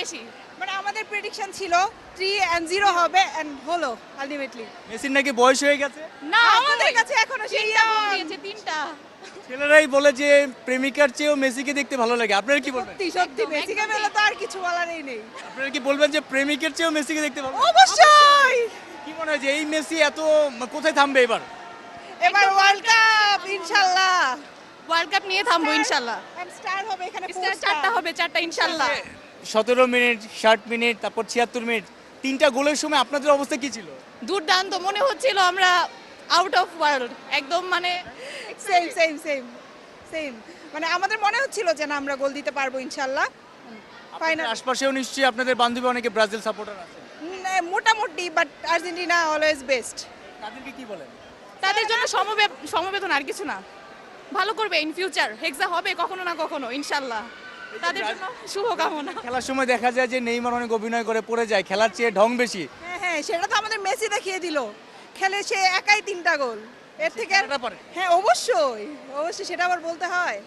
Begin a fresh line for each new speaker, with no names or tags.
বেশি।
মানে আমাদের প্রেডিকশন ছিল 3-0 হবে এন্ড হলো আলটিমেটলি।
মেসির নাকি বয়স হয়ে গেছে।
না
আমাদের কাছে এখনো সেই
দিয়েছে তিনটা।
ছেলেরাই বলে যে প্রেমিকার চেয়েও মেসিকে দেখতে ভালো লাগে, আপনারা কি বলবেন?
সত্যি সত্যি
একদম,
মেসিকে
একদম
পেলে তো আর কিছু বলারই নেই।
আপনারা কি বলবেন যে প্রেমিকের চেয়েও মেসিকে দেখতে ভালো লাগে?
অবশ্যই
কি মনে হয় যে এই মেসি এত কোথায় থামবে এবার?
এবার ওয়ার্ল্ড কাপ ইনশাআল্লাহ
ওয়ার্ল্ড কাপ নিয়ে থামবো ইনশাআল্লাহ।
স্টার হবে এখানে
চারটা হবে, চারটা ইনশাআল্লাহ।
17 মিনিট, 60 মিনিট, তারপর 76 মিনিট, তিনটা গোলের সময় আপনাদের অবস্থা কি ছিল?
দুর্দান্ত মনে হচ্ছিল আমরা আউট অফ ওয়ার্ল্ড, একদম মানে
সেম সেম সেম সেম মানে আমাদের মনে হচ্ছিল যে না আমরা গোল দিতে পারবো ইনশাআল্লাহ।
আপনাদের
ফাইনাল
আশপাশেও নিশ্চয়ই আপনাদের বান্ধবী অনেকে ব্রাজিল সাপোর্টার আছে,
মোটামুটি বাট আর্জেন্টিনা অলওয়েজ বেস্ট।
তাদেরকে কি বলেন?
তাদের জন্য সমবেদনা, আর কিছু না। ভালো করবে ইন ফিউচার, হেক্সা হবে কখনো না কখনো ইনশাআল্লাহ। তাদের জন্য শুভকামনা।
খেলার সময় দেখা যায় যে নেইমার অনেক অভিনয় করে পড়ে যায়, খেলার চেয়ে ঢং বেশি।
হ্যাঁ হ্যাঁ সেটা তো আমাদের মেসি দেখিয়ে দিল, খেলে সে একাই 3টা গোল, এর থেকে
খেলাটা পারে।
হ্যাঁ অবশ্যই অবশ্যই সেটা আবার বলতে হয়।